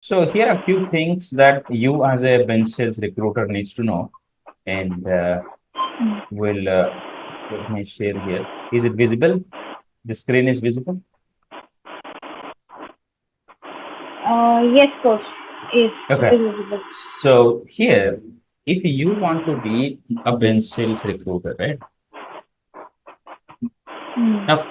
So here are a few things that you as a bench sales recruiter needs to know, and will let me share here. Is it visible? The screen is visible. Yes, coach. Yes, it Okay. is visible. So here, if you want to be a bench sales recruiter, right? Hmm. Now,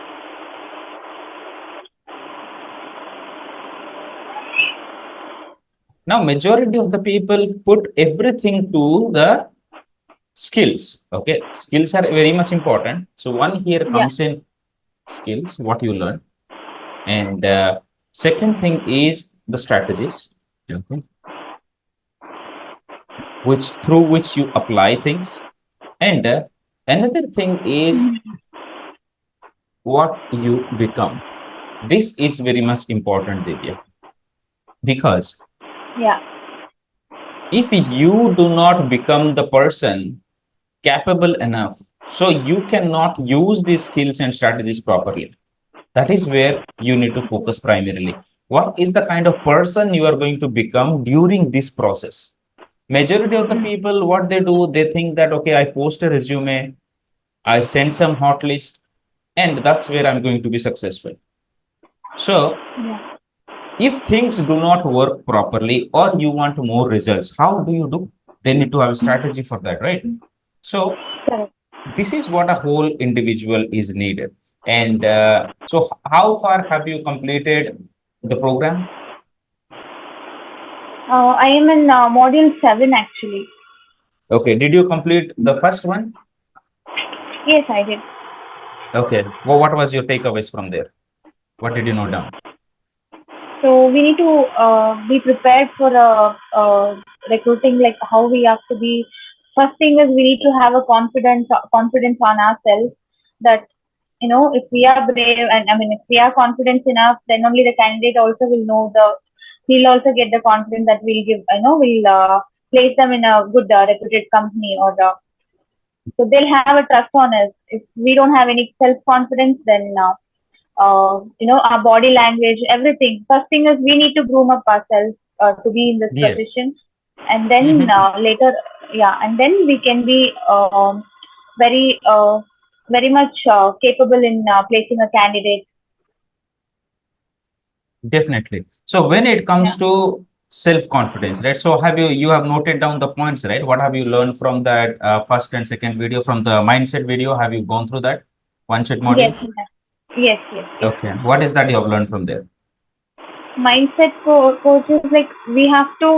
now majority of the people put everything to the skills. Okay, skills are very much important. So one here Yeah. comes in skills, what you learn, and second thing is the strategies, okay, which through which you apply things, and another thing is Mhm. what you become. This is very much important, Divya, because Yeah. if you do not become the person capable enough, so you cannot use these skills and strategies properly. That is where you need to focus primarily. What is the kind of person you are going to become during this process? Majority of the people, what they do, they think that, okay, I post a resume, I send some hot list, and that's where I'm going to be successful. So Yeah. if things do not work properly or you want more results, how do you do? They need to have a strategy for that, right? So Correct. this is what a whole individual is needed. And so how far have you completed the program? I am in module 7 actually. Okay, did you complete the first one? Yes, I did. Okay, well, what was your takeaways from there? What did you note down? So we need to be prepared for recruiting, like how we have to be. First thing is we need to have a confidence on ourselves that if we are brave and I mean if we are confident enough, then only the candidate also will know he'll also get the confidence that we'll give we'll place them in a good reputed company or so they'll have a trust on us. If we don't have any self confidence, then our body language, everything. First thing is we need to groom up ourselves to be in this Yes. position, and then Mhm. later, yeah, and then we can be very, very much capable in placing a candidate. Definitely. So when it comes Yeah. to self-confidence, right? So you have noted down the points, right? What have you learned from that first and second video, from the mindset video? Have you gone through that mindset Yes. module? Yes. Yes. Yes. Yes. Okay. What is that you have learned from there? Mindset coaches, like we have to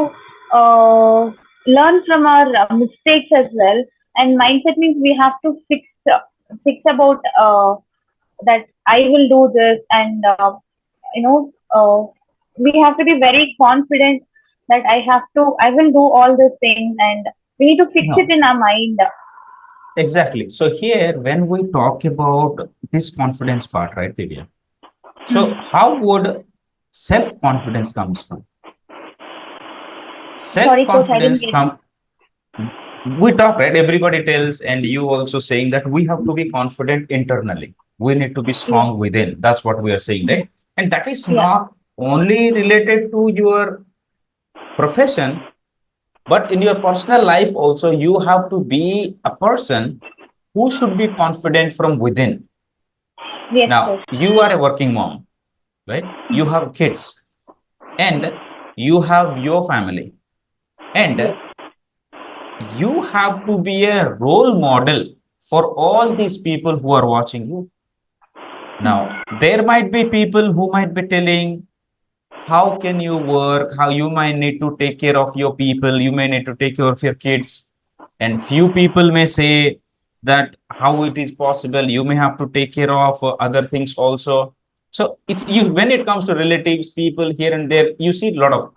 learn from our mistakes as well, and mindset means we have to fix about that I will do this, and you know we have to be very confident that I will do all these things, and we need to fix it No. in our mind. Exactly. So here, when we talk about this confidence part, right, Divya? So Hmm. how would self-confidence comes from? Sorry, coach, I didn't Self-confidence get. come. We talk, right? Everybody tells, and you also saying that we have to be confident internally. We need to be Yes. strong within. That's what we are saying, right? And that is Yeah. not only related to your profession, but in your personal life also, you have to be a person who should be confident from within. Yes, Now, coach. you are a working mom, right? You have kids and you have your family, and Yes. you have to be a role model for all these people who are watching you. Now, there might be people who might be telling, how can you work? How you might need to take care of your people, you may need to take care of your kids. And few people may say that how it is possible, you may have to take care of other things also. So it's you when it comes to relatives, people here and there, you see a lot of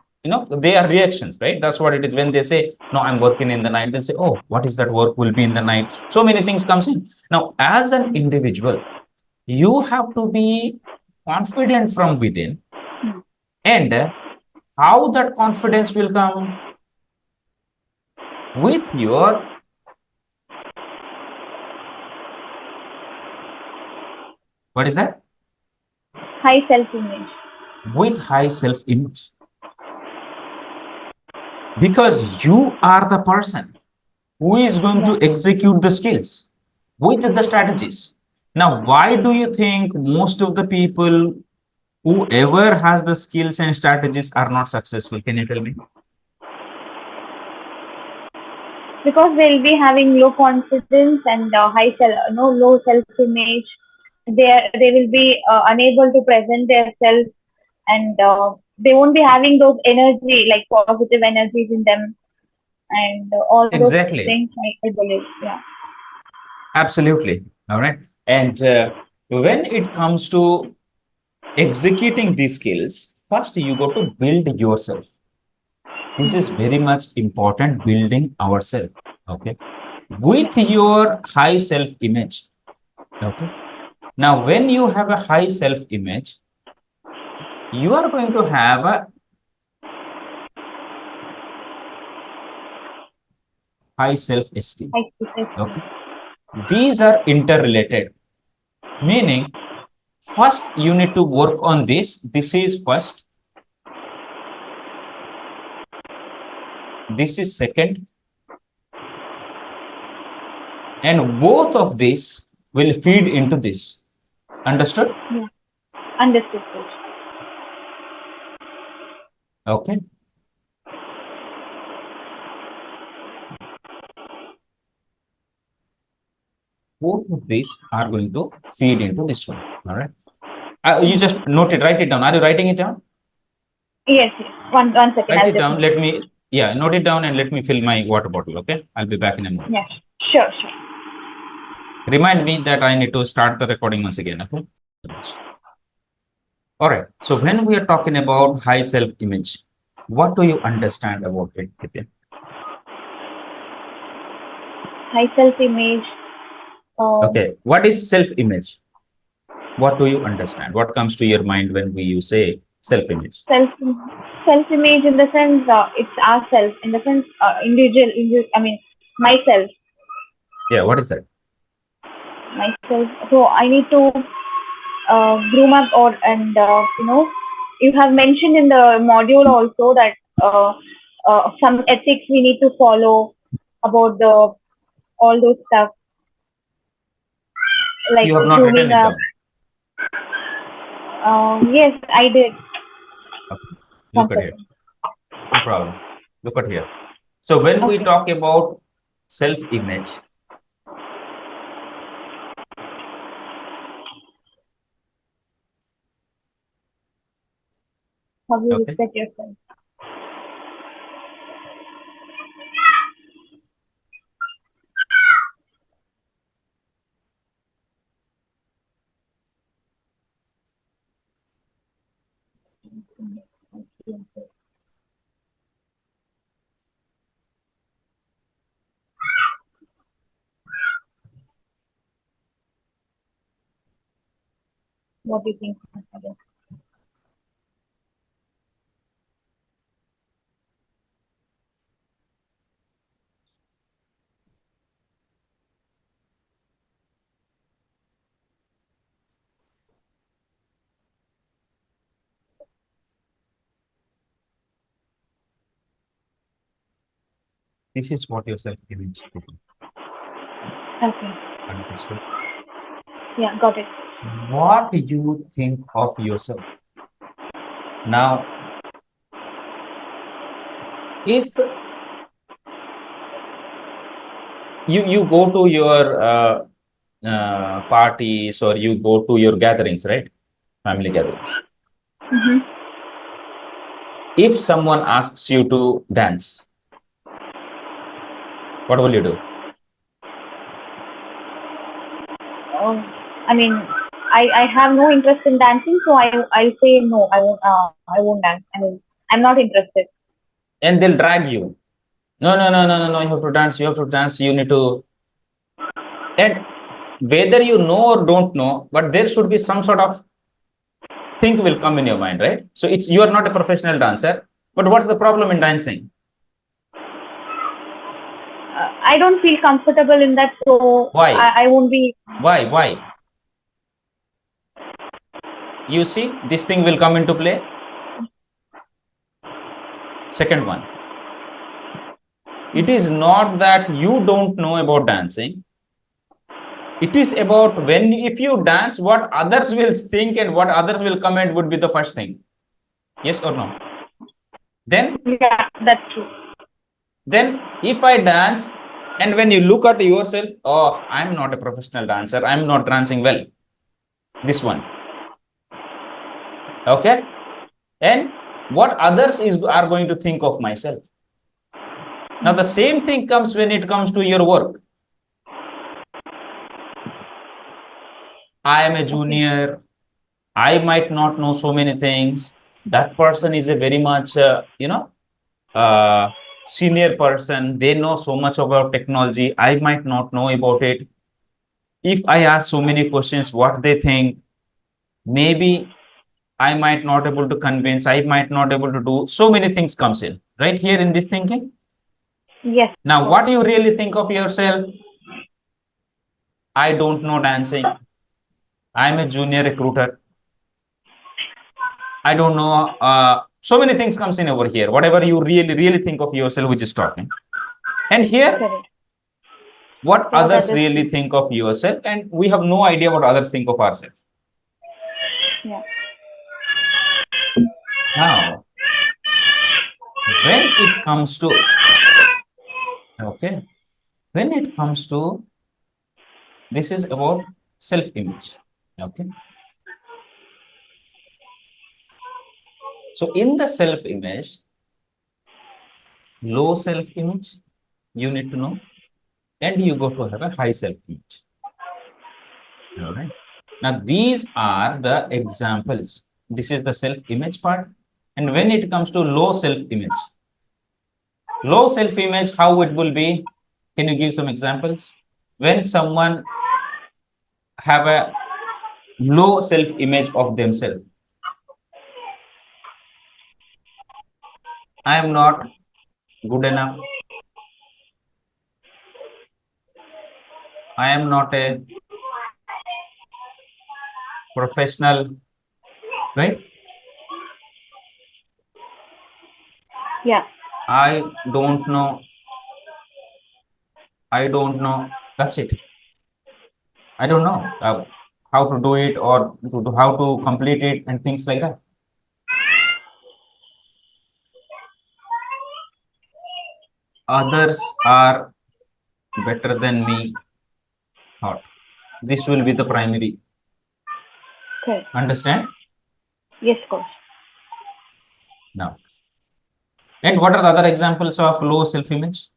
they are reactions, right? That's what it is. When they say, no, I'm working in the night, they'll say, oh, what is that work will be in the night? So many things comes in. Now, as an individual, you have to be confident from within, and how that confidence will come with your, what is that? High self image. With high self image. because you are the person who is going to execute the skills with the strategies. Now, why do you think most of the people, whoever has the skills and strategies, are not successful? Can you tell me? Because they'll be having low confidence and high self, no low self image. They will be unable to present their self, and they won't be having those energy, like positive energies in them, and all those Exactly. things. I believe, yeah. Absolutely. All right. And when it comes to executing these skills, first you got to build yourself. This is very much important, building ourselves. Okay. With your high self image. Okay. Now, when you have a high self image, you are going to have a high self esteem. Okay. These are interrelated, meaning first you need to work on this. This is first, this is second, and both of these will feed into this. Understood? Yeah. Understood, coach. Okay. Both of these are going to feed into this one. All right. You just note it, write it down. Are you writing it down? Yes, yes. One second, Write I'll it just down. note. Let me, yeah, note it down and let me fill my water bottle. Okay. I'll be back in a moment. Yeah, sure, sure. Remind me that I need to start the recording once again. Okay. All right. So when we are talking about high self-image, what do you understand about it, Ditya? High self-image. Okay. What is self-image? What do you understand? What comes to your mind when you say self-image? Self self-image in the sense it's ourself, in the sense I mean myself, Yeah. What is that? myself. So I need to groom up, or and you have mentioned in the module also that some ethics we need to follow about the all those stuff, like You have not written grooming it up. down. Yes, I did. Okay. One Look at here. second. No problem. Look at here. So when we Okay. talk about self-image, How you okay, respect yourself. What do you think? this is what your self-image is. Okay. Understood? Yeah, got it. What do you think of yourself? Now, if you go to your parties or you go to your gatherings, right? Family gatherings. Mm-hmm. If someone asks you to dance, what will you do? I mean, I have no interest in dancing, so I'll say no. I won't dance. I mean, I'm not interested. And they'll drag you. No, no, no, no, no, no. You have to dance. You have to dance. You need to. And whether you know or don't know, but there should be some sort of thing will come in your mind, right? So it's you are not a professional dancer, but what's the problem in dancing? I don't feel comfortable in that, so Why? I won't be. Why? Why? You see, this thing will come into play. Second one. It is not that you don't know about dancing. It is about if you dance, what others will think and what others will comment would be the first thing. Yes or no? Then Yeah, that's true. Then if I dance and when you look at yourself, oh, I'm not a professional dancer, I'm not dancing well. This one. Okay. And what others are going to think of myself. Now the same thing comes when it comes to your work. I am a junior. I might not know so many things. That person is a very much, senior person. They know so much about technology. I might not know about it. If I ask so many questions, what they think, maybe I might not able to convince, I might not able to do, so many things comes in, right here in this thinking. Yes. Now, what do you really think of yourself? I don't know dancing. I'm a junior recruiter. I don't know. So many things comes in over here. Whatever you really think of yourself, which is talking. And here, Correct. what others really think of yourself, and we have no idea what others think of ourselves. Yeah. Now, when it comes to, okay, when it comes to, this is about self-image, okay. So in the self-image, low self-image, you need to know, and you go to have a high self-image. All right. Now these are the examples. This is the self-image part. And when it comes to low self-image, how it will be? Can you give some examples? When someone have a low self-image of themselves, I am not good enough. I am not a professional, right? Yeah. I don't know. I don't know. That's it. I don't know how to do it or how to complete it and things like that. Others are better than me. Thought. This will be the primary. Okay. Understand? Yes, coach. Now. And what are the other examples of low self-image?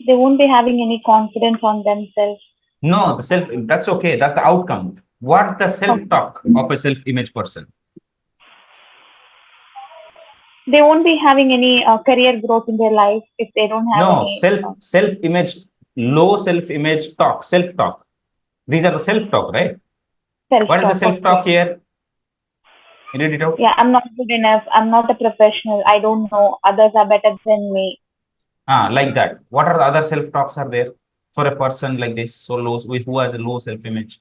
They won't be having any confidence on themselves. No, that's okay. That's the outcome. What the self-talk of a self-image person? They won't be having any career growth in their life if they don't have No, any self-image, low self-image talk, self-talk. These are the self-talk, right? What is the self-talk. self-talk here? Read it out. Yeah, I'm not good enough. I'm not a professional. I don't know. Others are better than me. Like that. What are the other self-talks are there for a person like this? So low, who has a low self-image.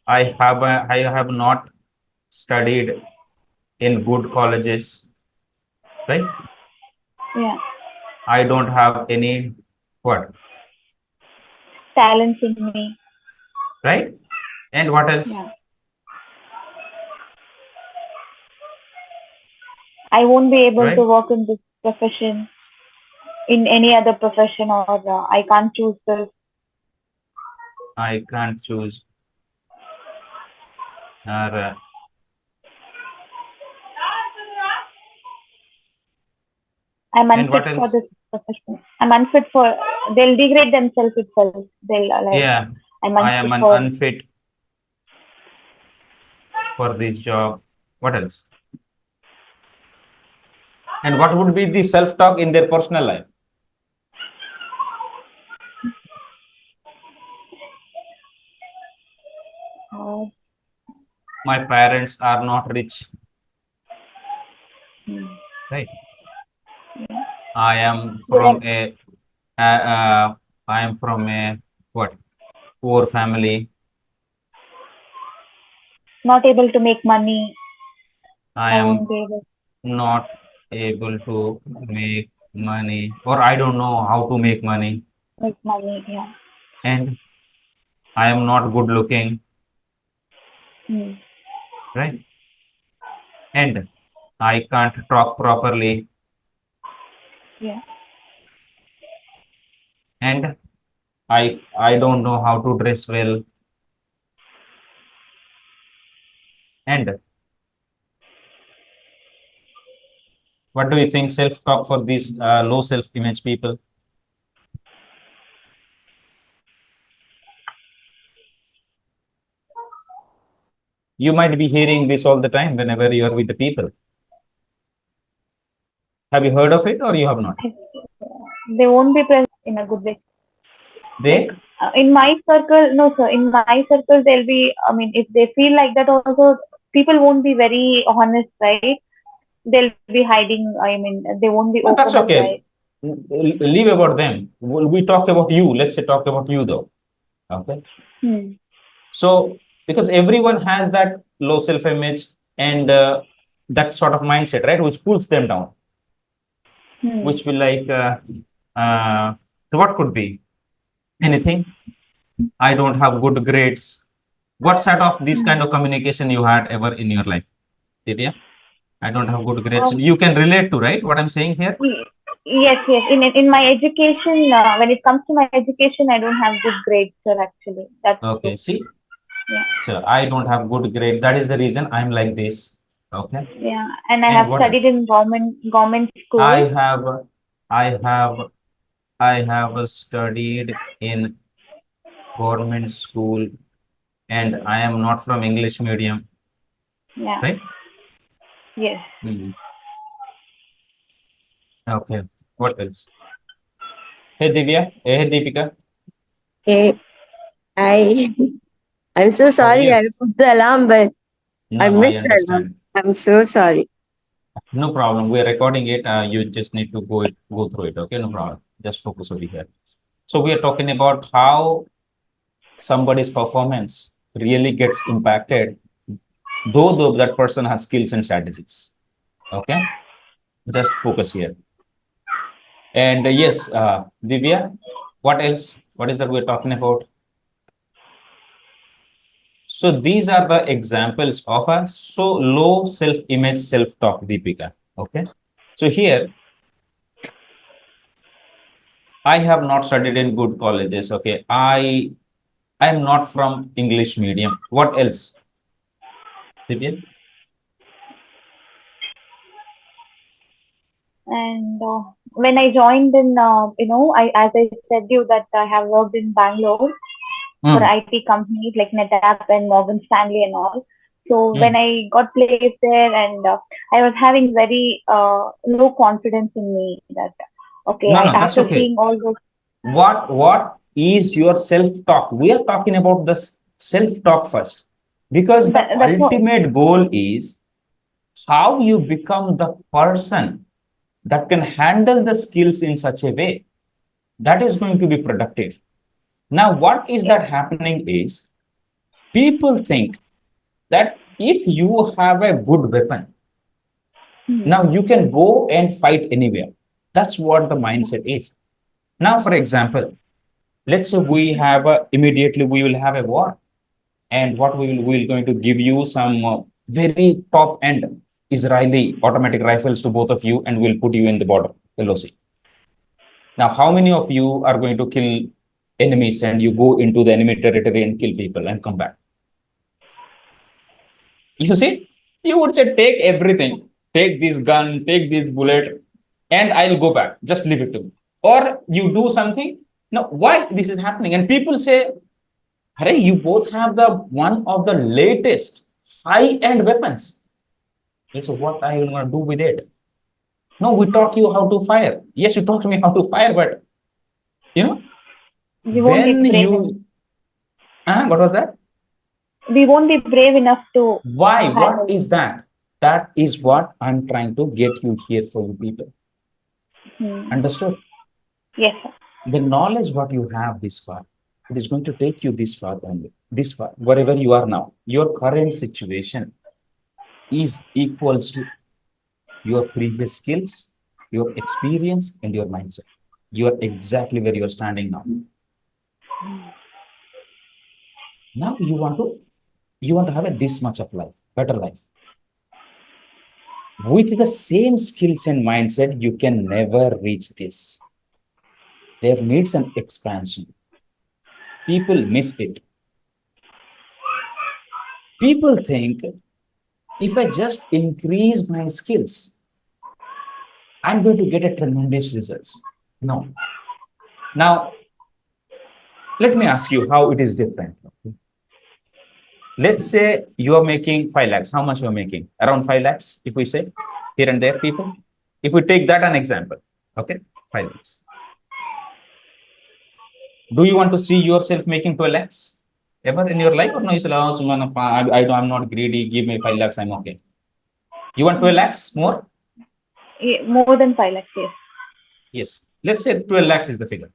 I have not studied in good colleges, right? Yeah. I don't have any what? Talents in me. Right? And what else? Yeah. I won't be able to work in this profession, in any other profession, or I can't choose this. I can't choose. Or, I'm unfit for this profession. I'm unfit for. They'll degrade themselves itself. They'll like. Yeah, I am unfit for this job. What else? And what would be the self-talk in their personal life? My parents are not rich. Right. I am from a what? Poor family. Not able to make money. I I am won't be able. not able to make money, or I don't know how to make money, Make money. Yeah. and I am not good looking, Hmm. right? And I can't talk properly, Yeah. and I don't know how to dress well, and what do you think self-talk for these low self-image people? You might be hearing this all the time whenever you are with the people. Have you heard of it or you have not? They won't be present in a good way. Like They, in my circle, no sir. In my circle, they'll be. I mean, if they feel like that, also people won't be very honest, right? They'll be hiding. I mean, they won't be but open that's up, right? okay. Leave about them. We talk about you. Let's say talk about you though. Okay. Hmm. So, because everyone has that low self-image and that sort of mindset, right, which pulls them down, Hmm. which will like, uh, so what could be anything? I don't have good grades. What sort of this Hmm. kind of communication you had ever in your life, Divya? I don't have good grades. Um, You can relate to, right? What I'm saying here. y- yes, yes. In my education, when it comes to my education, I don't have good grades, sir. Actually, that's Okay. true. See, Yeah. so I don't have good grades. That is the reason I'm like this. Okay. Yeah, and I And have what studied else? in government I school. have, I have, I have studied in government school and I am not from English medium, Yeah. right? Yes. Hmm. Okay. What else? Hey Divya, hey Deepika, Hey, I I'm so how are sorry. you? I put the alarm, but I No, I missed the alarm. understand. I'm so sorry. No problem. We're recording it. You just need to go through it. Okay, no problem. Just focus over here. So we are talking about how somebody's performance really gets impacted, though that person has skills and strategies. Okay, just focus here. And yes, Divya, what else? What is that we're talking about? So these are the examples of a so low self-image, self-talk, Deepika. Okay. So here, I have not studied in good colleges. Okay. I am not from English medium. What else, Divya? And when I joined in, I as I said you that I have worked in Bangalore for Hmm. IT companies like NetApp and Morgan Stanley and all. So when Hmm. I got placed there, and I was having very low confidence in me that okay, No, I no, that's after okay. seeing all those. What is your self-talk? We are talking about the self-talk first, because the That's what. ultimate goal is how you become the person that can handle the skills in such a way that is going to be productive. Now, what is Yeah. that happening is people think that if you have a good weapon, Hmm. now you can go and fight anywhere. That's what the mindset is. Now, for example, let's say we have immediately we will have a war, and what we will going to give you some very top end Israeli automatic rifles to both of you, and we'll put you in the border, LOC. Now, how many of you are going to kill enemies and you go into the enemy territory and kill people and come back? You see, you would say, take everything, take this gun, take this bullet, and I'll go back. Just leave it to me. Or you do something. Now, why this is happening? And people say, Hare, you both have the one of the latest high-end weapons. So what are you going to do with it? No, we taught you how to fire. Yes, you taught me how to fire, but you know, We won't be when brave enough. you, what was that? We won't be brave enough to Why? What handle. is that? That is what I'm trying to get you here for you people. Hmm. Understood? Yes, sir. The knowledge what you have this far, it is going to take you this far only, this far, wherever you are now, your current situation. is equals to your previous skills, your experience, and your mindset. You are exactly where you are standing now. Now you want to have a this much of life, better life. With the same skills and mindset, you can never reach this. There needs an expansion. People miss it. People think if I just increase my skills, I'm going to get a tremendous results. No. Now, let me ask you how it is different. Let's say you are making 5 lakhs. How much you are making? Around 5 lakhs, if we say, here and there, people. If we take that an example, okay, 5 lakhs. Do you want to see yourself making 12 lakhs ever in your life? Or no, you say, oh, Suman, I'm not greedy, give me 5 lakhs, I'm okay. You want 12 lakhs more? More than 5 lakhs, yes. Yes. Let's say 12 lakhs is the figure.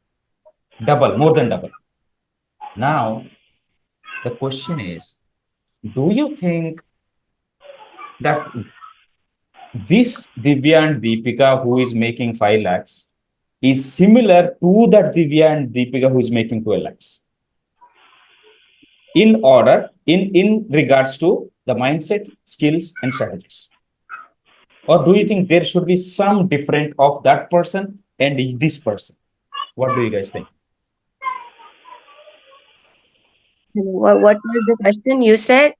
Double, more than double. Now, the question is, do you think that this Divya and Deepika who is making 5 lakhs is similar to that Divya and Deepika who is making 12 lakhs? In order, in regards to the mindset, skills, and strategies. Or do you think there should be some different of that person and this person? What do you guys think? What was the question? You said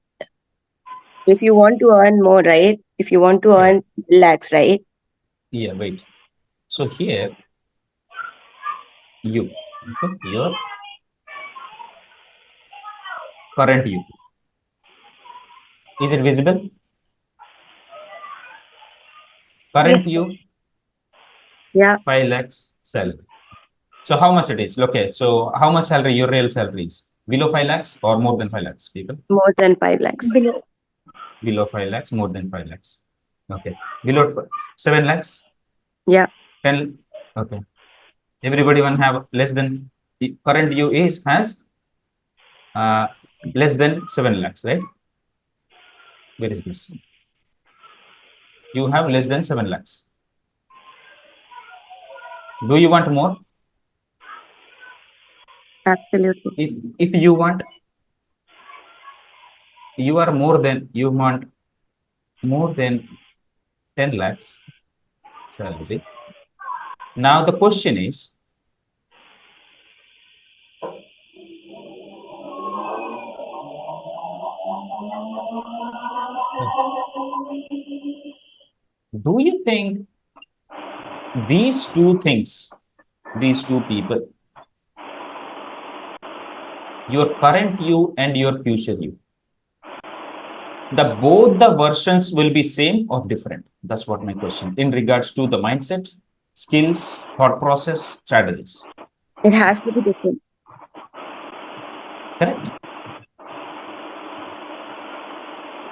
if you want to earn more, right? If you want to Yeah. earn lakhs, right? Yeah, wait. So here, you, okay, your current you. Is it visible? Current Yes, you, Yeah, 5 lakhs salary. So how much it is? Okay, so how much salary, your real salary is? Below 5 lakhs or more than 5 lakhs, people? more than 5 lakhs. below. Below 5 lakhs, more than 5 lakhs. Okay. Below 7 lakhs? Yeah, 10. Okay. Everybody one have less than, the current you has uh, less than 7 lakhs, right? Where is this? You have less than 7 lakhs. Do you want more? absolutely. If you want, you are more than, you want more than 10 lakhs salary. Now the question is, do you think these two things, these two people, your current you and your future you, both the versions will be same or different? That's what my question in regards to the mindset, skills, thought process, strategies. It has to be different. Correct?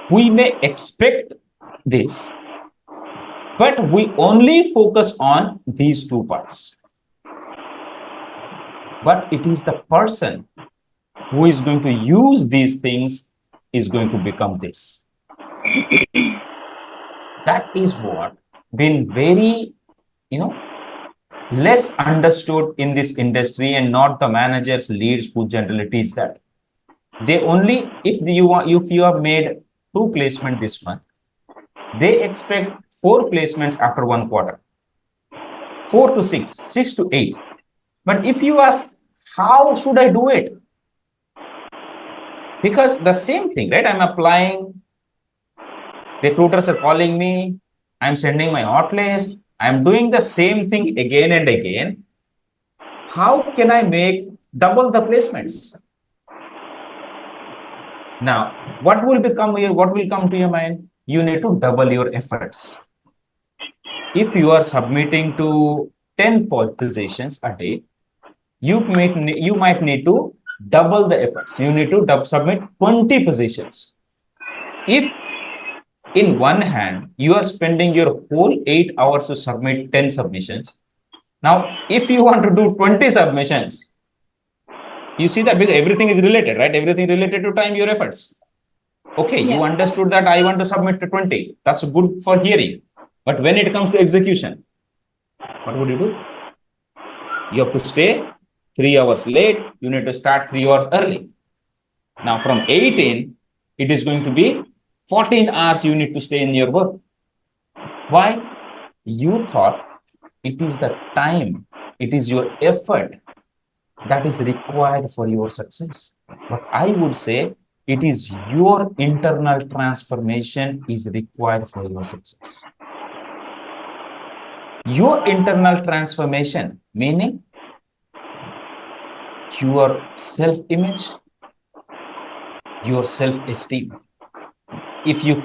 We may expect this, but we only focus on these two parts. But it is the person who is going to use these things is going to become this. That is what been very, less understood in this industry, and not the managers, leads who generally teach that. They only, if you have made 2 placements this month, they expect 4 placements after 1 quarter, 4 to 6, 6 to 8. But if you ask, how should I do it? Because the same thing, right? I'm applying, recruiters are calling me, I'm sending my hot list, I'm doing the same thing again and again. How can I make double the placements? Now, what will come to your mind? You need to double your efforts. If you are submitting to 10 positions a day, you might need to double the efforts. You need to submit 20 positions. If in one hand you are spending your whole 8 hours to submit 10 submissions, now if you want to do 20 submissions, you see that because everything is related, right? Everything related to time, your efforts. Okay, you Yeah. understood that I want to submit to 20. That's good for hearing. But when it comes to execution, what would you do? You have to stay 3 hours late. You need to start 3 hours early. Now from 18, it is going to be 14 hours you need to stay in your work. Why? You thought it is the time, it is your effort that is required for your success. But I would say it is your internal transformation is required for your success. Your internal transformation, meaning your self-image, your self-esteem. If you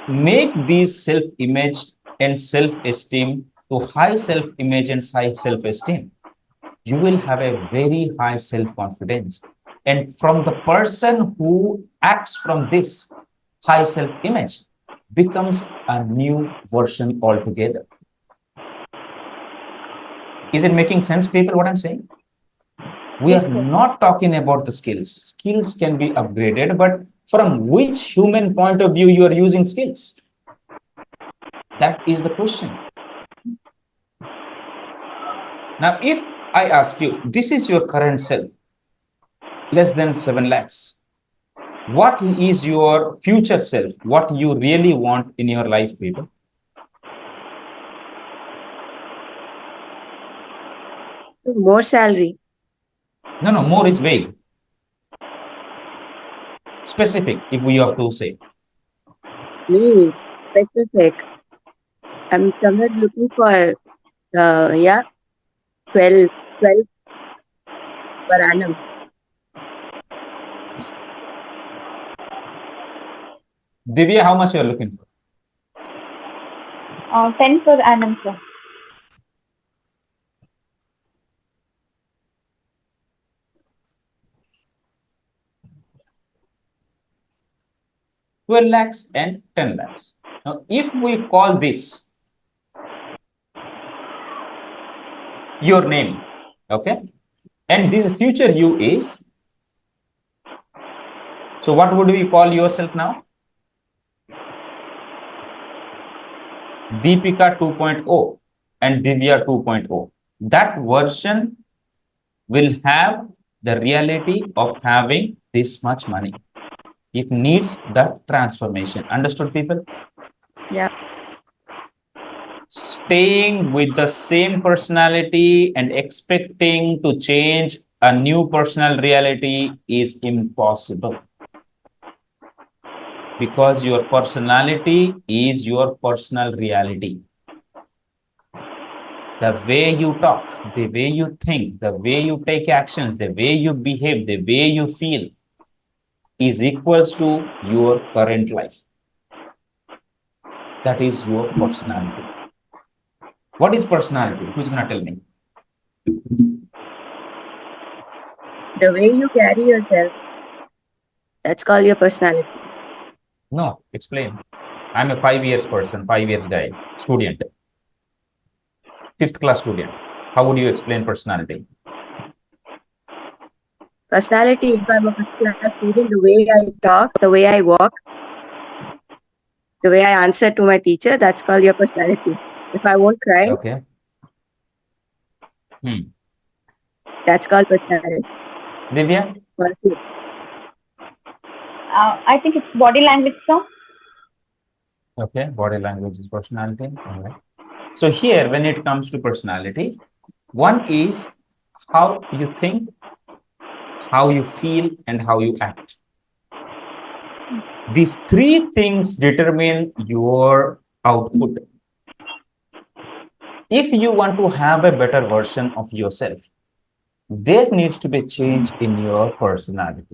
make these self-image and self-esteem to high self-image and high self-esteem, you will have a very high self-confidence. And from the person who acts from this high self-image becomes a new version altogether. Is it making sense, people, what I'm saying? We Yes, are sir. not talking about the skills. Skills can be upgraded, but from which human point of view you are using skills? That is the question. Now, if I ask you, this is your current self, less than 7 lakhs. What is your future self? What you really want in your life, people? More salary. No, more is vague. Specific, if we have to say. Me, specific. I'm somewhere looking for, 12 per annum. Divya, how much you are looking for? 10 per annum, sir. 12 lakhs and 10 lakhs. Now, if we call this your name, okay, and this future you is, so what would we call yourself now? Deepika 2.0 and Divya 2.0. That version will have the reality of having this much money. It needs that transformation. Understood, people? Yeah. Staying with the same personality and expecting to change a new personal reality is impossible, because your personality is your personal reality. The way you talk, the way you think, the way you take actions, the way you behave, the way you feel is equals to your current life. That is your personality. What is personality? Who's going to tell me? The way you carry yourself, that's called your personality. No, explain. I'm a 5 years person, 5 years guy, student, 5th class student. How would you explain personality? Personality, if I'm a first class student, the way I talk, the way I walk, the way I answer to my teacher, that's called your personality. If I won't cry, Okay. that's called personality. Divya? I think it's body language, sir. Okay, body language is personality. All right. So here, when it comes to personality, one is how you think, how you feel, and how you act. These three things determine your output. If you want to have a better version of yourself, there needs to be change in your personality.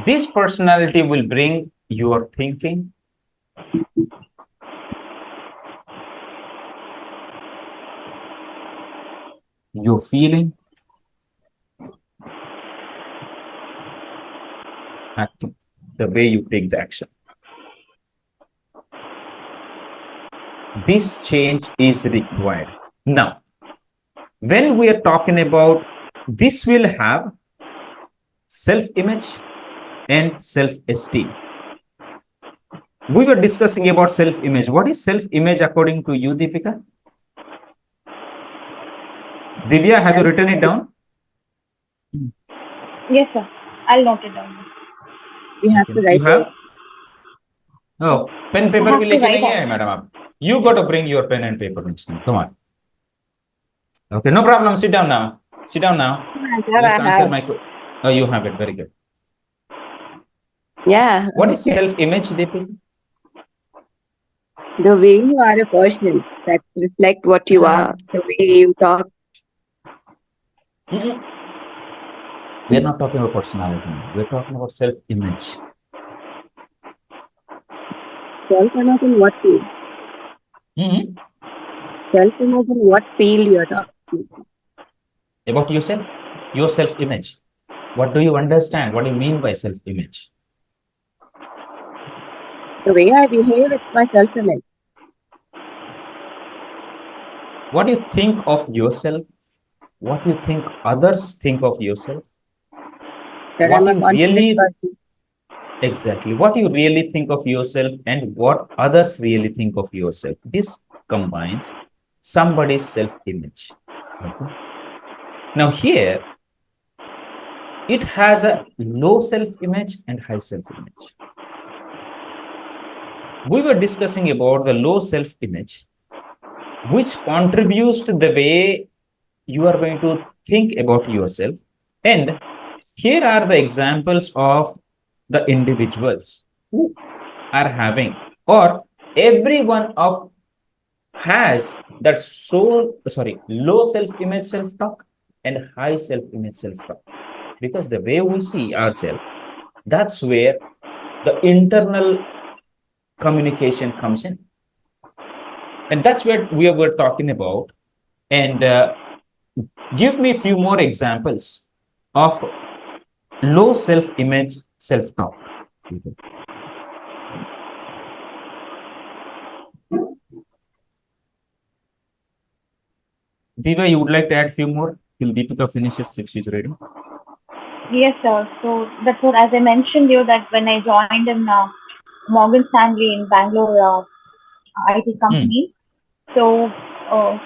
This personality will bring your thinking, your feeling, acting, the way you take the action. This change is required. Now, when we are talking about this, will have self-image and self-esteem. We were discussing about self-image. What is self-image according to you, Deepika? Divya, have you written it down? Yes, sir. I'll note it down. We have to You write have? it. Oh, pen I paper have भी to लेके write नहीं है out. Madam आप. You got to bring your pen and paper next time. Come on. Okay, no problem. Sit down now. Sit down now. Let's I answer have. my question. Oh, you have it. Very good. Yeah. What is Okay. self-image, Deepika? The way you are a person that reflect what you are, the way you talk. Mm-mm. We are not talking about personality now. We are talking about self-image. Self-image in what field? Mm-hmm. Self-image in what field you are talking? About yourself, your self-image. What do you understand? What do you mean by self-image? The way I behave with my self-image. What do you think of yourself? What you think others think of yourself? That What I'm a you confident really person. exactly what you really think of yourself and what others really think of yourself. This combines somebody's self-image. Okay. Now here it has a low self-image and high self-image. We were discussing about the low self-image, which contributes to the way you are going to think about yourself. And here are the examples of the individuals who are having, or everyone of has that low self-image self-talk and high self-image self-talk. Because the way we see ourselves, that's where the internal communication comes in. And that's what we were talking about. And give me a few more examples of low self-image self-talk. Diva, you would like to add a few more till Deepika finishes if she's ready? Yes, sir. So that's what, as I mentioned you, that when I joined in Morgan Stanley in Bangalore IT company, so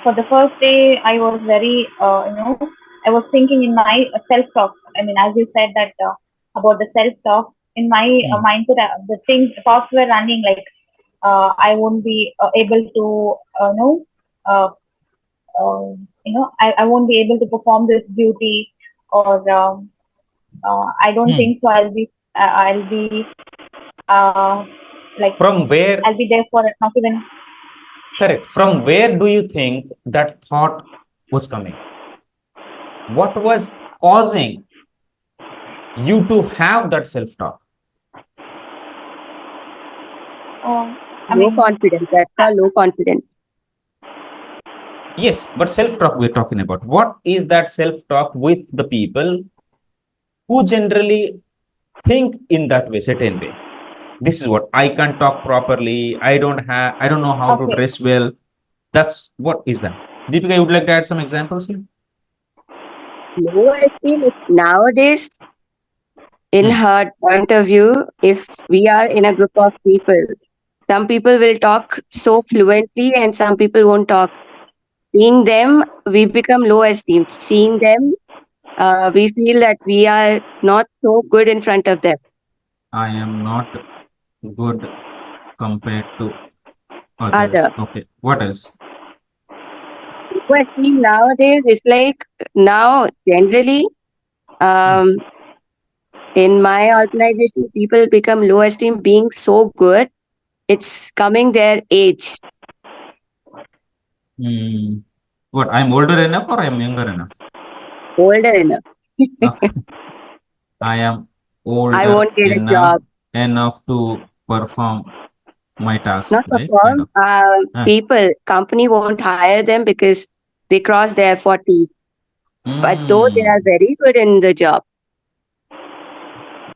for the first day, I was very, I was thinking in my self-talk. I mean, as you said that about the self-talk, in my mindset, the things, thoughts were running like I won't be able to, uh, I won't be able to perform this duty, or I don't think so. I'll be like From where, I'll be there for not even. correct, from where do you think that thought was coming? What was causing you to have that self-talk? Low confidence. That's called low confidence. Yes, but self-talk we're talking about. What is that self-talk with the people who generally think in that way, certain way? This is what I can't talk properly. I don't know how to dress well. That's what is that? Deepika, you would like to add some examples here? Low esteem is nowadays, in her point of view, if we are in a group of people, some people will talk so fluently and some people won't talk. Seeing them, we become low esteem. Seeing them, we feel that we are not so good in front of them. I am not good compared to others. Okay. What else? Low esteem nowadays is like, now generally, in my organization, people become low esteem being so good. It's coming their age. What? I'm older enough or I'm younger enough? Older enough. Okay. I am older I won't get a job. enough to perform my task, Not right? Kind perform. of. People, company won't hire them because they cross their 40. But though they are very good in the job.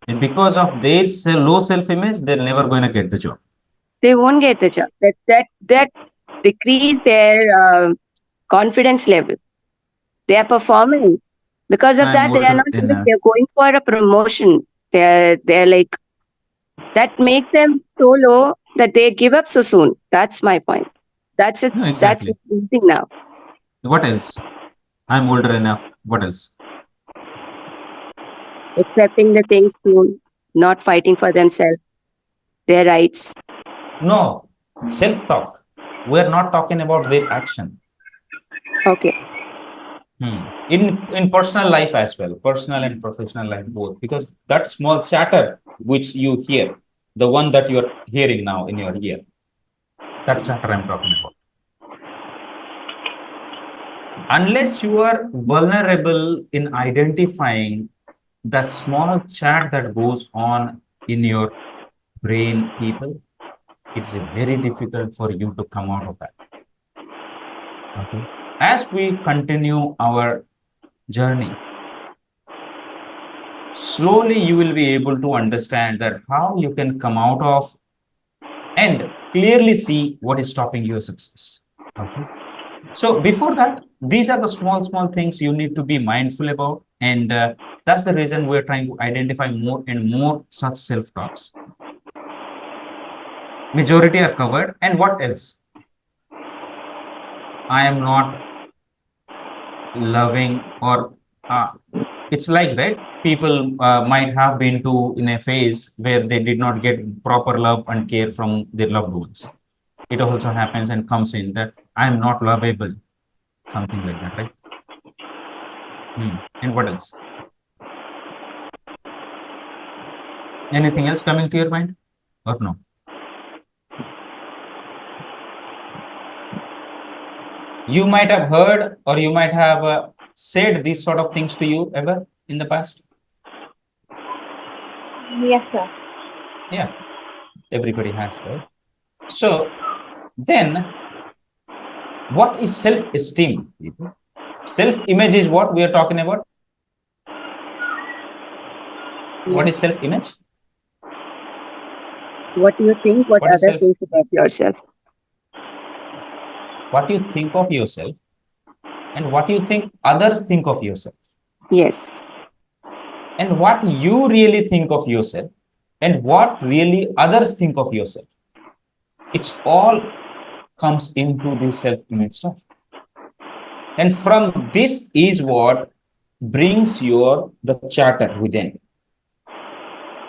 And because of their low self-image, they're never going to get the job. They won't get the job. That decrease their confidence level. They are performing. Because of I'm that, they are older not even, enough. they're going for a promotion. They're like, that makes them so low that they give up so soon. That's my point. That's it. No, That's exactly. the thing now. What else? I'm older enough. What else? Accepting the things soon, not fighting for themselves, their rights. No, self-talk. We're not talking about their action. Okay. In personal life as well, personal and professional life both, because that small chatter which you hear, the one that you're hearing now in your ear, that chatter I'm talking about. Unless you are vulnerable in identifying the small chat that goes on in your brain, people, it's very difficult for you to come out of that. Okay. As we continue our journey, slowly you will be able to understand that how you can come out of and clearly see what is stopping your success. Okay. So before that, these are the small things you need to be mindful about. And that's the reason we're trying to identify more and more such self-talks. Majority are covered. And what else? I am not loving, or uh, it's like, right? People might have been to in a phase where they did not get proper love and care from their loved ones. It also happens and comes in that I am not lovable, something like that, right? And what else? Anything else coming to your mind or no? You might have heard, or you might have said these sort of things to you ever in the past. Yes, sir. Yeah, everybody has, right? So then, what is self-esteem, people? Self-image is what we are talking about. What Yes. is self-image? What do you think? What What is others self? think about yourself? What you think of yourself, and what you think others think of yourself, Yes. and what you really think of yourself, and what really others think of yourself. It's all comes into this self-image stuff. And from this is what brings your the chatter within.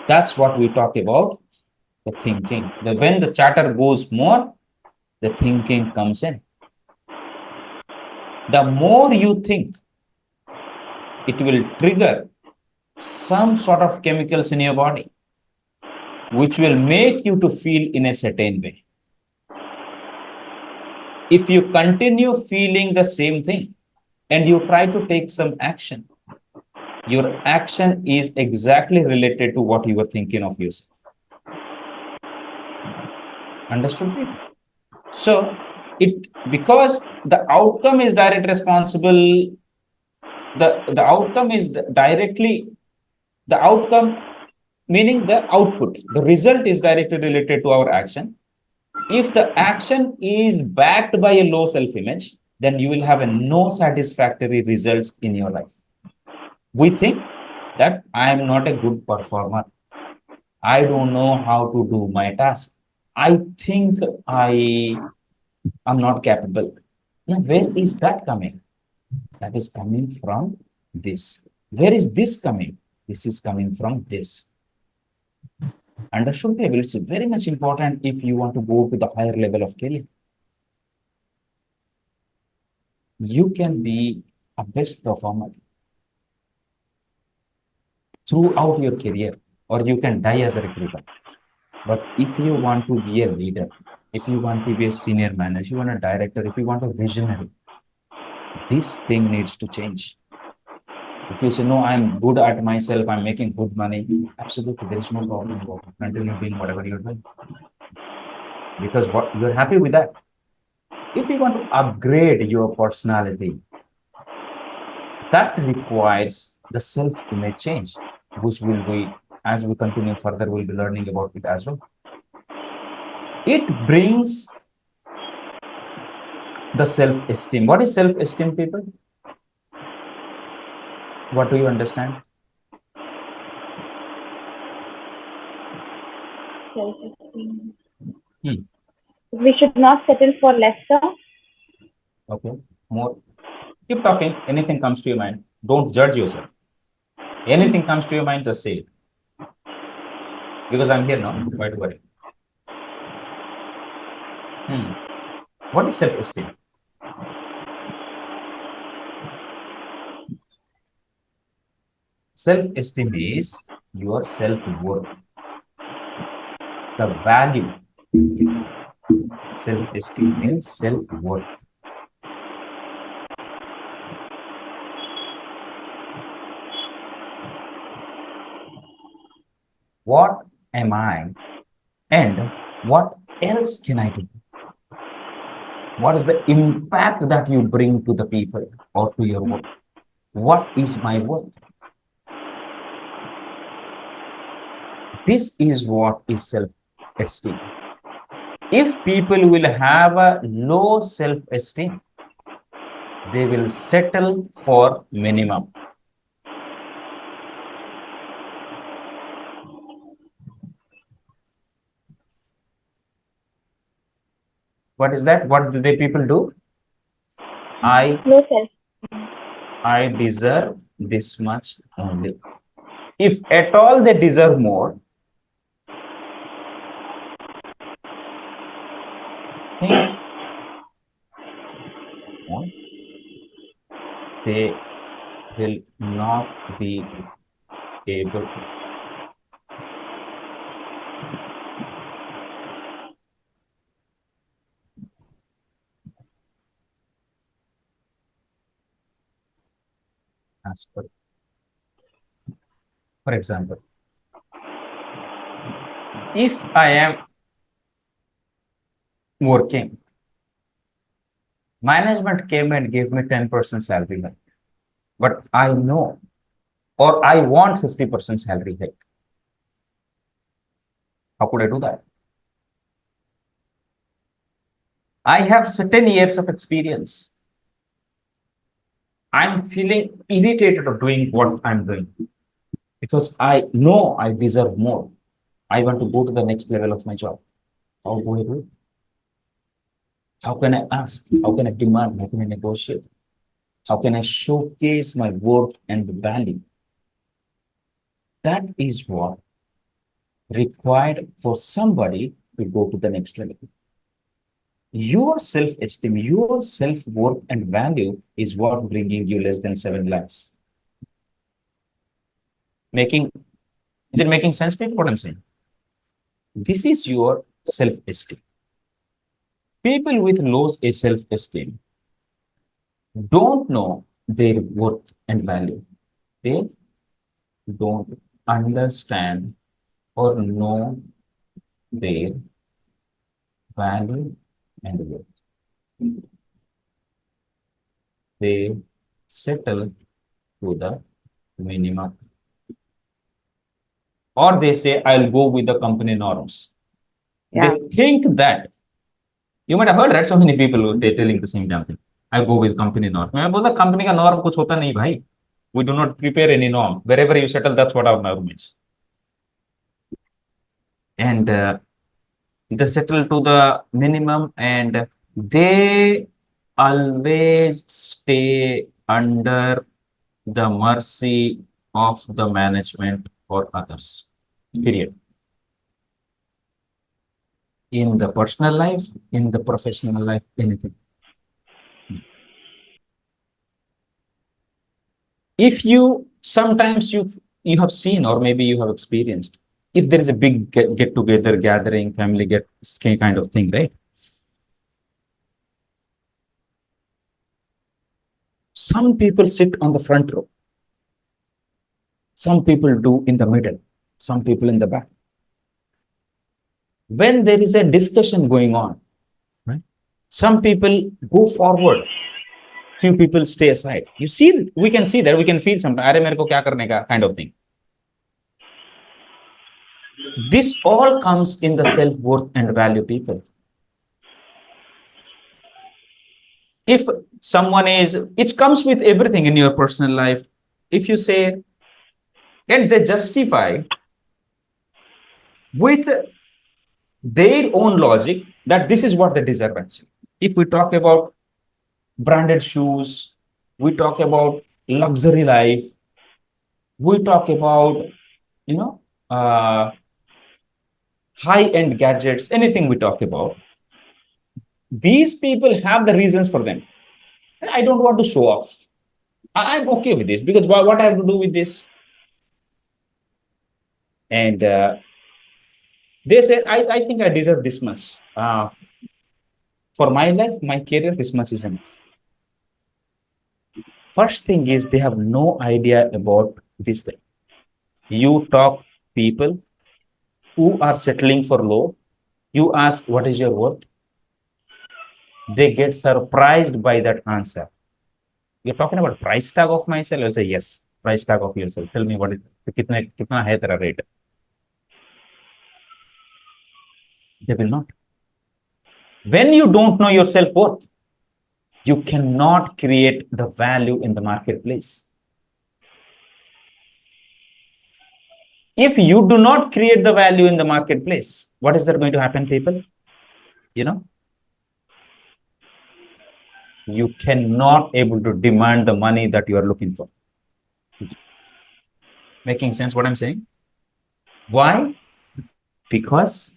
That's what we talk about, the thinking. When the chatter goes more, the thinking comes in. The more you think, it will trigger some sort of chemicals in your body, which will make you to feel in a certain way. If you continue feeling the same thing and you try to take some action, your action is exactly related to what you were thinking of yourself. Understood, people? So it, because the outcome is direct responsible, the outcome is directly, the outcome meaning the output, the result is directly related to our action. If the action is backed by a low self-image, then you will have a no satisfactory results in your life. We think that I am not a good performer. I don't know how to do my task. I think I am not capable. Now, where is that coming? That is coming from this. Where is this coming? This is coming from this. Understood, people? It's very much important if you want to go to the higher level of career. You can be a best performer throughout your career, or you can die as a recruiter. But if you want to be a leader, if you want to be a senior manager, you want a director, if you want a visionary, this thing needs to change. If you say, no, I'm good at myself, I'm making good money, absolutely, there is no problem about it. Continue doing whatever you're doing. Because what you're happy with that. If you want to upgrade your personality, that requires the self-image change, which will be, as we continue further, we'll be learning about it as well. It brings the self-esteem. What is self-esteem, people? What do you understand? Self-esteem. Hmm. We should not settle for lesser. Okay. More. Keep talking. Anything comes to your mind. Don't judge yourself. Anything comes to your mind, just say it. Because I'm here now. Why do worry? Hmm. What is self-esteem? Self-esteem is your self-worth, the value. Self-esteem means self-worth. What am I and what else can I do? What is the impact that you bring to the people or to your work? What is my worth? This is what is self-esteem. If people will have a low self-esteem, they will settle for minimum. What is that? What do the people do? I Low self. deserve this much only. If at all they deserve more, think more, they will not be able. As for example, if I am working, management came and gave me 10% salary hike, but I know or I want 50% salary hike. How could I do that? I have certain years of experience. I'm feeling irritated of doing what I'm doing because I know I deserve more. I want to go to the next level of my job. How do I do it? How can I ask? How can I demand? How can I negotiate? How can I showcase my worth and value? That is what required for somebody to go to the next level. Your self-esteem, your self-worth and value is what bringing you less than 7 lakhs. Making Is it making sense, people? What I'm saying? This is your self-esteem. People with low self-esteem don't know their worth and value. They don't understand or know their value and worth. They settle to the minimum. Or they say, I'll go with the company norms. Yeah. They think that, you might have heard, right? So many people they're telling the same damn thing. I go with company norm. मैं बोलता company का norm कुछ होता नहीं भाई. We do not prepare any norm. Wherever you settle, that's what our norm is. And they settle to the minimum and they always stay under the mercy of the management or others. Period. In the personal life, in the professional life, anything. If you sometimes you have seen or maybe you have experienced, if there is a big get together gathering, family get kind of thing, right? Some people sit on the front row, some people do in the middle, some people in the back. When there is a discussion going on, right, some people go forward, few people stay aside. You see, we can see that, we can feel sometimes, अरे मेरे को क्या करने का kind of thing. This all comes in the self-worth and value, people. If someone is, it comes with everything in your personal life. if you say, and they justify with their own logic that this is what they deserve actually. If we talk about branded shoes, we talk about luxury life, we talk about, you know, high end gadgets, anything we talk about, these people have the reasons for them. And I don't want to show off. I'm okay with this because what I have to do with this? And they said, I think I deserve this much. For my life, my career, this much is enough. First thing is they have no idea about this thing. You talk people who are settling for low, you ask, what is your worth? They get surprised by that answer. You're talking about price tag of myself? I'll say, yes, price tag of yourself. Tell me what is, kitna hai tera rate? They will not. When you don't know your self worth, you cannot create the value in the marketplace. If you do not create the value in the marketplace, what is that going to happen, people? You know, you cannot able to demand the money that you are looking for. Making sense what I'm saying? Why? Because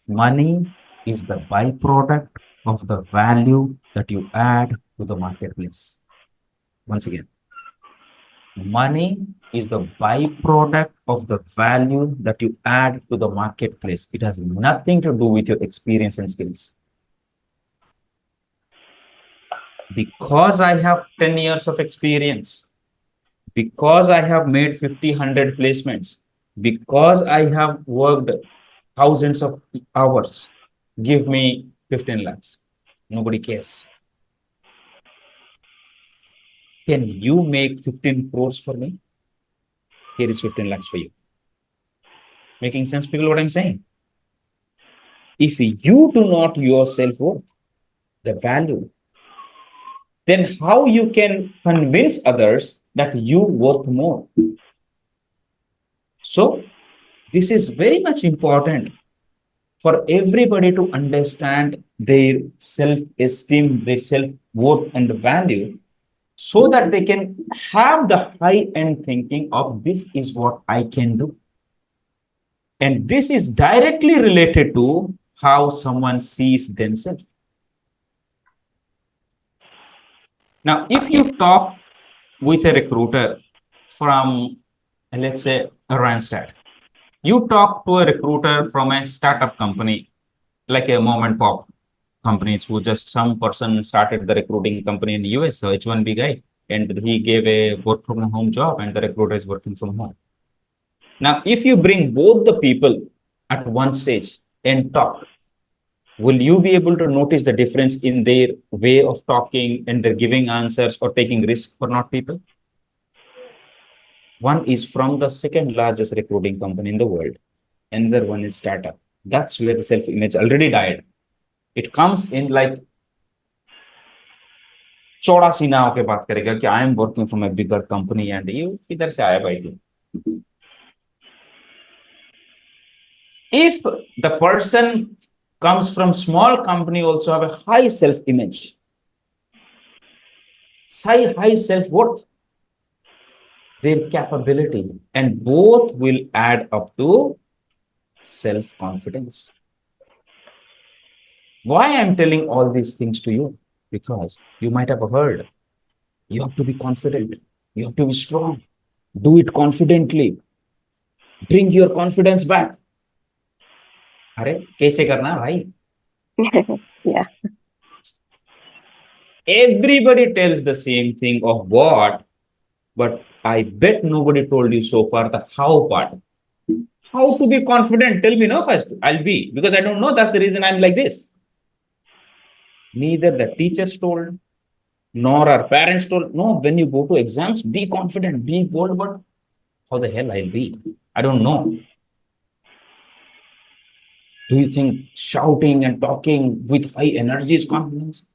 money is the byproduct of the value that you add to the marketplace. Once again, money is the byproduct of the value that you add to the marketplace. It has nothing to do with your experience and skills. Because I have 10 years of experience, because I have made 50, 100 placements, because I have worked thousands of hours, give me 15 lakhs. Nobody cares. Can you make 15 crores for me? Here is 15 lakhs for you. Making sense, people, what I'm saying? If you do not your self-worth, the value, then how you can convince others that you worth more? So this is very much important for everybody to understand their self-esteem, their self-worth and value, so that they can have the high-end thinking of this is what I can do. And this is directly related to how someone sees themselves. Now, if you talk with a recruiter from, let's say, a Randstad, you talk to a recruiter from a startup company, like a mom and pop company, who just some person started the recruiting company in the US, so H1B guy, and he gave a work from home job, and the recruiter is working from home. Now, if you bring both the people at one stage and talk, will you be able to notice the difference in their way of talking and their giving answers or taking risk for not people? One is from the second largest recruiting company in the world. Another one is startup. That's where the self-image already died. It comes in like चौड़ा सीना होके बात करेगा कि I am working from a bigger company and you किधर से आया भाई तू? If the person comes from small company, also have a high self-image, high self-worth, their capability, and both will add up to self-confidence. Why I'm telling all these things to you? Because you might have heard, you have to be confident, you have to be strong, do it confidently, bring your confidence back. अरे कैसे करना भाई? Yeah. Everybody tells the same thing of what, but I bet nobody told you so far the how part. How to be confident? Tell me no first. I'll be, because I don't know. That's the reason I'm like this. Neither the teachers told, nor our parents told. No, when you go to exams, be confident, be bold, but how the hell I'll be? I don't know. Do you think shouting and talking with high energy is confidence?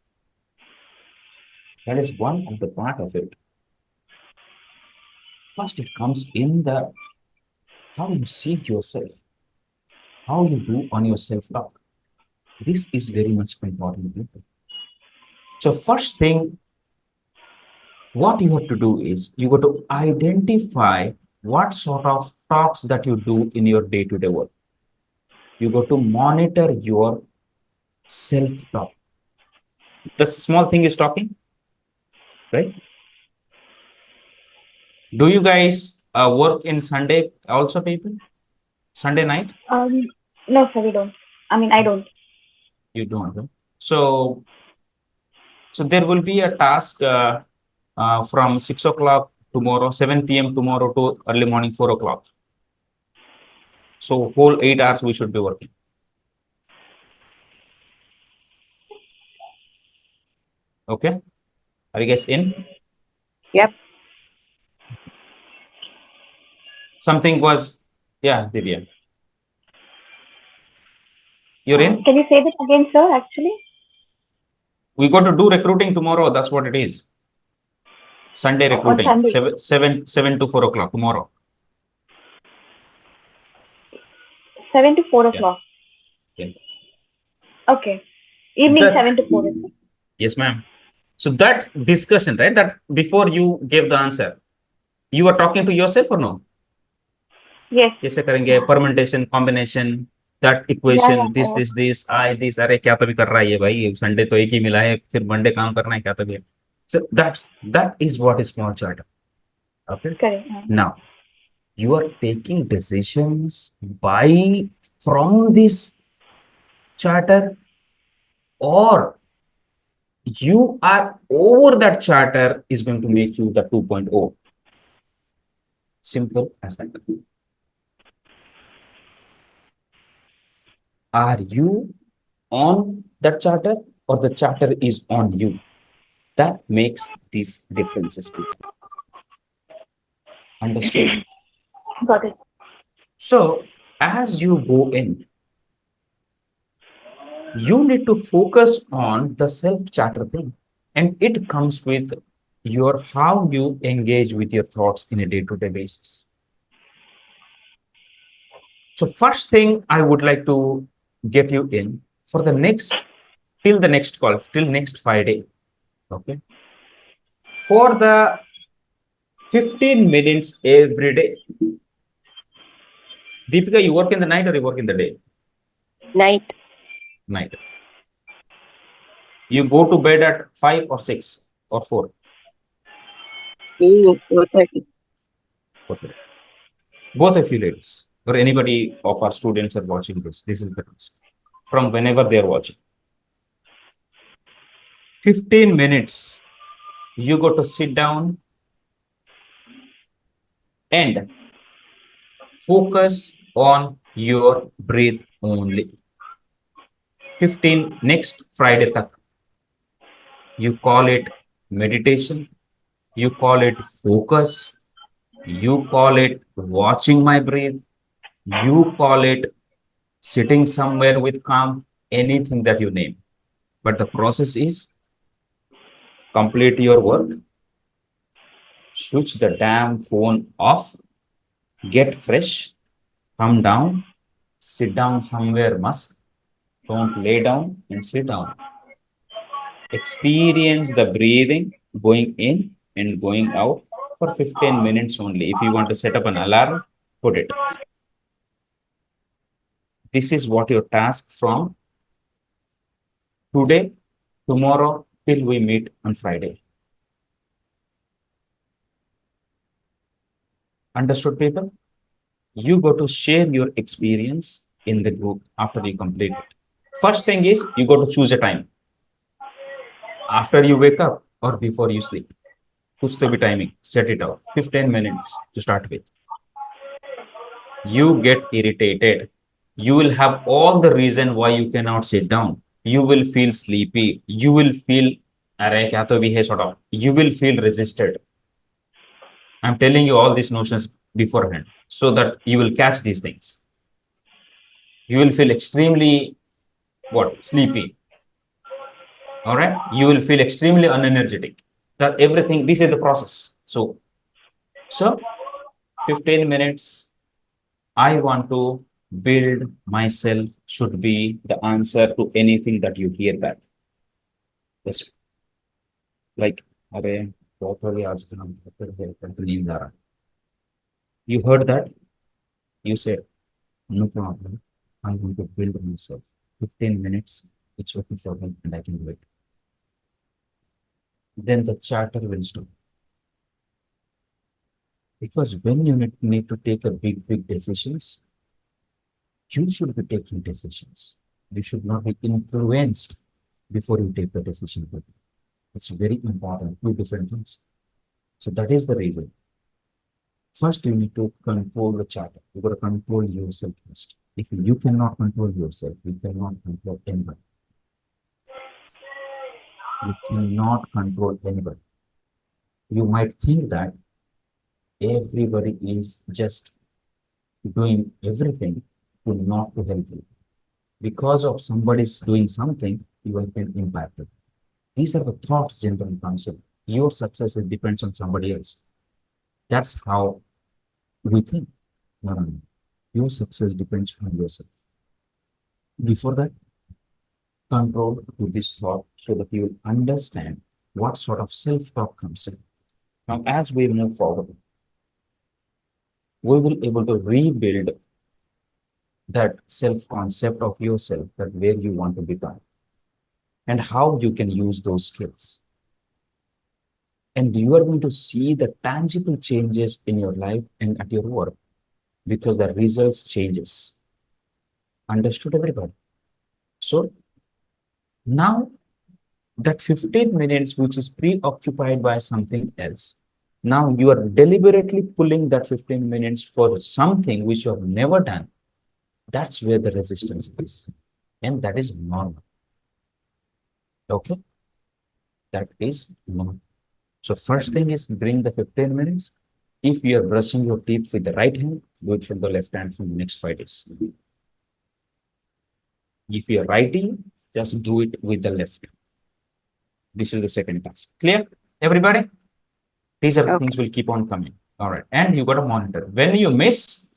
That is one of the part of it. First, it comes in the how you see yourself, how you do on your self-talk. This is very much important, people. So first thing, what you have to do is you got to identify what sort of talks that you do in your day-to-day work. You got to monitor your self-talk. The small thing is talking, right? Do you guys work in Sunday also, people? Sunday night? No, sir, we don't. I mean, I don't. You don't. Right? So there will be a task from 6 o'clock tomorrow, 7 p.m. tomorrow to early morning 4 o'clock. So whole 8 hours we should be working. Okay. Are you guys in? Yep. Something was, yeah, Divya. You're in? Can you say that again, sir, actually? We got to do recruiting tomorrow. That's what it is. Sunday On recruiting. Sunday. 7 to 4 o'clock tomorrow. 7 to 4 Yeah. o'clock. Yeah. Okay. Evening That- 7 to 4. Yes, ma'am. So that discussion, right? That before you gave the answer, you were talking to yourself or no? Yes. कैसे करेंगे permutation combination that equation this I this अरे क्या तो भी कर रहा है ये भाई संडे तो एक ही मिला है फिर मंडे काम करना है क्या तो भी so that is what is small charter. Okay. Correct. Now you are taking decisions by from this charter or you are over that charter is going to make you the 2.0. Simple as that. Are you on that charter or the charter is on you? That makes these differences. Understood? Got it. So as you go in, you need to focus on the self-charter thing. And it comes with your how you engage with your thoughts in a day-to-day basis. So first thing I would like to get you in for the next till the next call, till next Friday. Okay. For the 15 minutes every day. Deepika, you work in the night or you work in the day? Night. Night. You go to bed at 5 or 6 or 4? 4:30. Okay. Both of you ladies or anybody of our students are watching this. This is the task from whenever they are watching. 15 minutes. You got to sit down and focus on your breath only. 15 next Friday tak. You call it meditation, you call it focus, you call it watching my breath, you call it sitting somewhere with calm, anything that you name. But the process is complete your work, switch the damn phone off, get fresh, come down, sit down somewhere must, don't lay down and sit down. Experience the breathing going in and going out for 15 minutes only. If you want to set up an alarm, put it. This is what your task from today, tomorrow, till we meet on Friday. Understood, people? You go to share your experience in the group after you complete it. First thing is you got to choose a time. After you wake up or before you sleep. Kuch to be timing. Set it out. 15 minutes to start with. You get irritated. You will have all the reason why you cannot sit down. You will feel sleepy. You will feel sort of. You will feel resisted. I'm telling you all these notions beforehand so that you will catch these things. You will feel extremely sleepy. All right. You will feel extremely unenergetic. That everything. This is the process. So 15 minutes. I want to build myself should be the answer to anything that you hear back. Just like, अरे बहुत हो गया आज का हम तो नींद आ रहा. You heard that? You said, no problem. I'm going to build myself. 15 minutes, it's okay for me and I can do it. Then the chatter will stop. Because when you need to take a big decisions, you should be taking decisions. You should not be influenced before you take the decision. It's very important, two different things. So that is the reason. First, you need to control the chatter. You got to control yourself first. If you cannot control yourself, you cannot control anybody. You cannot control anybody. You might think that everybody is just doing everything to not to help you. Because of somebody's doing something, you have been impacted. These are the thoughts generally comes in. Your success depends on somebody else. That's how we think. No. Your success depends on yourself. Before that, control to this thought so that you will understand what sort of self-talk comes in. Now, as we move forward, we will able to rebuild that self-concept of yourself, that where you want to become, and how you can use those skills. And you are going to see the tangible changes in your life and at your work because the results changes. Understood, everybody? So now that 15 minutes, which is preoccupied by something else, now you are deliberately pulling that 15 minutes for something which you have never done. That's where the resistance is. And that is normal. Okay? That is normal. So first thing is bring the 15 minutes. If you are brushing your teeth with the right hand, do it from the left hand from the next 5 days. If you are writing, just do it with the left. This is the second task. Clear? Everybody? These are the things will keep on coming. All right. And you got to monitor. When you miss,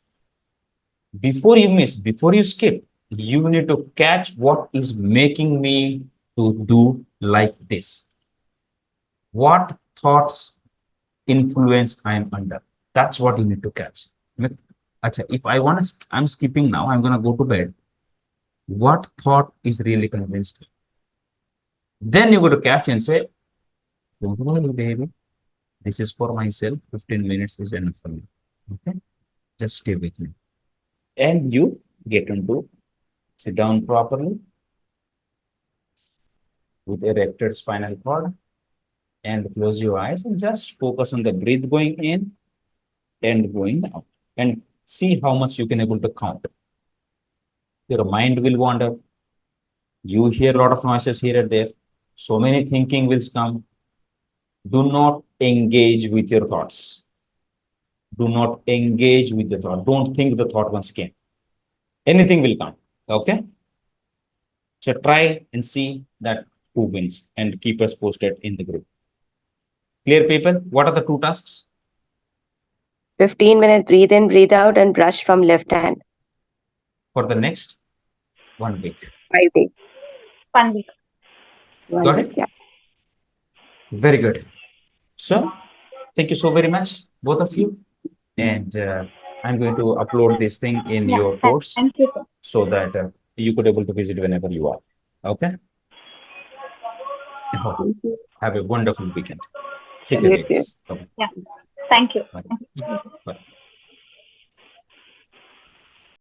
before you skip, you need to catch what is making me to do like this. What thoughts influence I am under? That's what you need to catch. If I want to, I'm skipping now, I'm going to go to bed. What thought is really convinced me? Then you go to catch and say, don't worry, baby. This is for myself. 15 minutes is enough for me. Okay? Just stay with me. And you get into sit down properly with erected spinal cord and close your eyes and just focus on the breath going in and going out and see how much you can able to count. Your mind will wander. You hear a lot of noises here and there. So many thinking will come. Do not engage with your thoughts. Do not engage with the thought. Don't think the thought once again. Anything will come. Okay? So try and see that who wins and keep us posted in the group. Clear, people? What are the 2 tasks? 15-minute breathe in, breathe out, and brush from left hand. For the next 1 week. 5 days. 1 week. Got it? Yeah. Very good. So, thank you so very much, both of you. And I'm going to upload this thing in your course. Thank you, sir. So that you could able to visit whenever you are. Okay? Have a wonderful weekend. Take care, ladies. Bye-bye. Yeah. Thank you. Bye. Bye.